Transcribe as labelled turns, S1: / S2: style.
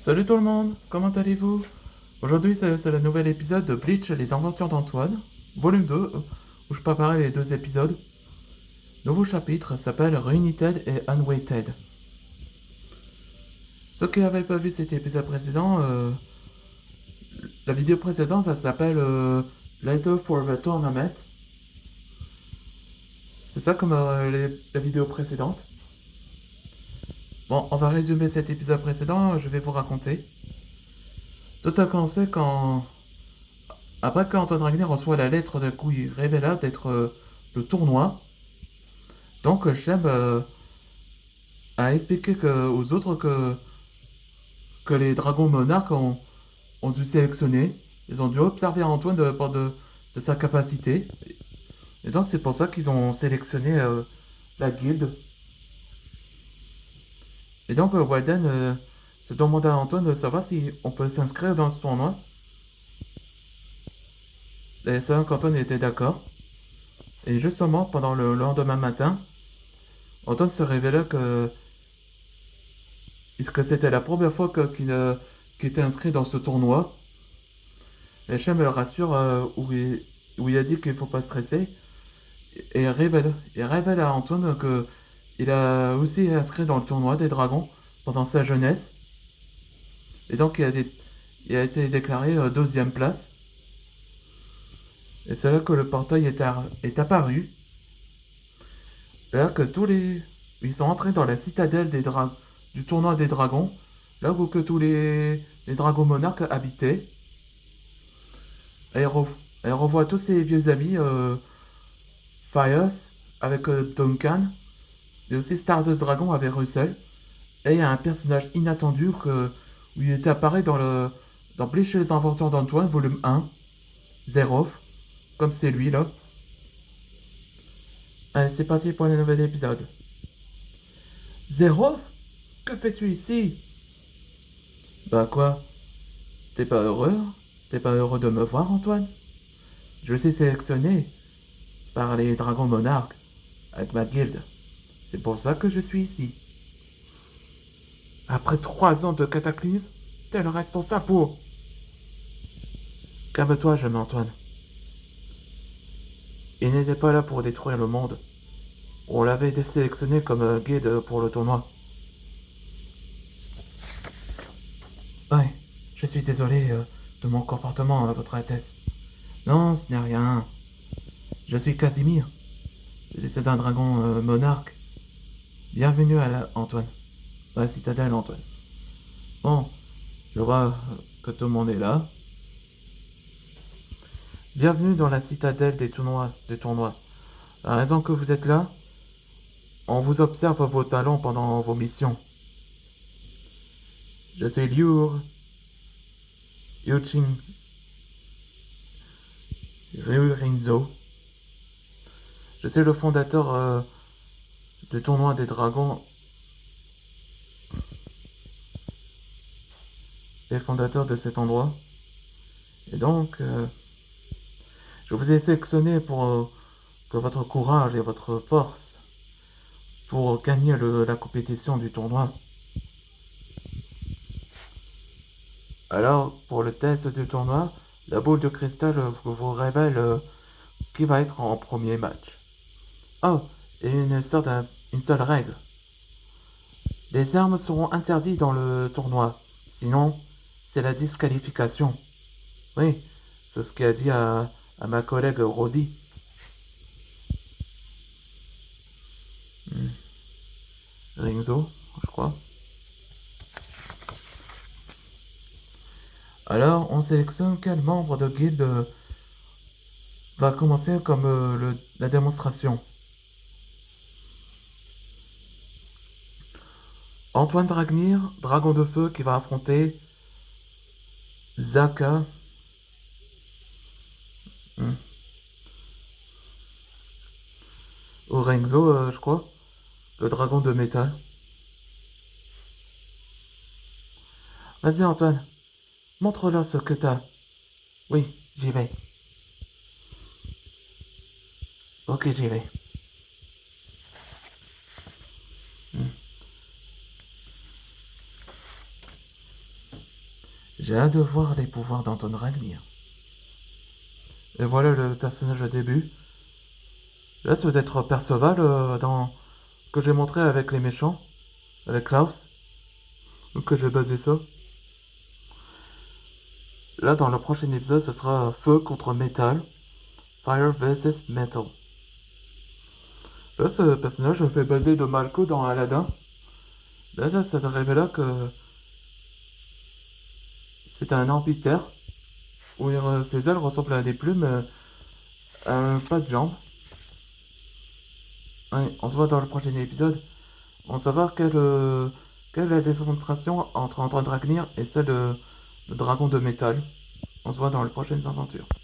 S1: Salut tout le monde, comment allez-vous? Aujourd'hui c'est le nouvel épisode de Bleach, les aventures d'Antoine, volume 2, où je préparais les deux épisodes. Nouveau chapitre s'appelle Reunited et Unweighted. Ceux qui n'avaient pas vu cet épisode précédent, la vidéo précédente ça s'appelle Later for the Tournament. C'est ça comme la vidéo précédente. Bon, on va résumer cet épisode précédent, je vais vous raconter. Tout a commencé quand après qu'Antoine Ragnar reçoit la lettre de coup, il révéla d'être le tournoi. Donc Sheb a expliqué aux autres que les dragons monarques ont dû sélectionner. Ils ont dû observer Antoine de sa capacité. Et donc c'est pour ça qu'ils ont sélectionné la guilde. Et donc Walden se demanda à Antoine de savoir si on peut s'inscrire dans ce tournoi. Et c'est vrai qu'Antoine était d'accord. Et justement, pendant le lendemain matin, Antoine se révéla que c'était la première fois qu'il était inscrit dans ce tournoi. Et Shem le rassure où il a dit qu'il ne faut pas stresser. Et il révèle à Antoine qu'il a aussi inscrit dans le tournoi des dragons pendant sa jeunesse. Et donc il a été déclaré deuxième place. Et c'est là que le portail est apparu. Et là que ils sont entrés dans la citadelle du tournoi des dragons. Là où que tous les dragons monarques habitaient. Et elle revoit tous ses vieux amis, Fires avec Duncan, et aussi Stardust Dragon avec Russell. Et il y a un personnage inattendu où il était apparu dans Bleach et les Aventures d'Antoine, volume 1, Zerov, comme c'est lui là. Allez, c'est parti pour le nouvel épisode. Zerov? Que fais-tu ici? Bah quoi? T'es pas heureux? T'es pas heureux de me voir, Antoine? Je suis sélectionné par les dragons monarques avec ma guilde. C'est pour ça que je suis ici. Après 3 ans de cataclysme, t'es le responsable pour... Calme-toi, jeune Antoine. Il n'était pas là pour détruire le monde. On l'avait désélectionné comme guide pour le tournoi. Ouais, je suis désolé de mon comportement, votre Altesse. Non, ce n'est rien. Je suis Casimir. C'est un dragon monarque. Bienvenue Antoine. À la citadelle, Antoine. Bon, je vois que tout le monde est là. Bienvenue dans la citadelle des tournois. La raison que vous êtes là, on vous observe vos talents pendant vos missions. Je suis Yuchin Ryurinzo. Je suis le fondateur du tournoi des dragons et fondateur de cet endroit. Et donc, je vous ai sélectionné pour que votre courage et votre force pour gagner la compétition du tournoi. Alors, pour le test du tournoi, la boule de cristal vous révèle qui va être en premier match. Oh, et une seule règle. Les armes seront interdites dans le tournoi. Sinon, c'est la disqualification. Oui, c'est ce qu'a dit à ma collègue Rosie. Rinzo, je crois. Alors, on sélectionne quel membre de guilde va commencer comme la démonstration. Antoine Dragnir, dragon de feu qui va affronter Zaka. Hmm. Orenzo, je crois. Le dragon de métal. Vas-y Antoine, montre-leur ce que t'as. Oui, j'y vais. Ok, j'y vais. Hmm. J'ai hâte de voir les pouvoirs d'Anton Ragnir. Et voilà le personnage au début. Là, ça doit être Perceval que j'ai montré avec les méchants, avec Klaus. Donc que j'ai basé ça. Là, dans le prochain épisode, ce sera Feu contre Métal. Fire vs Metal. Là, ce personnage fait baser de Malko dans Aladdin. Là, ça te révéla que c'est un amphitheatre où ses ailes ressemblent à des plumes, pas de jambes. Ouais, on se voit dans le prochain épisode. On va savoir quelle est la démonstration entre Antoine Dragnir et celle de le dragon de métal. On se voit dans les prochaines aventures.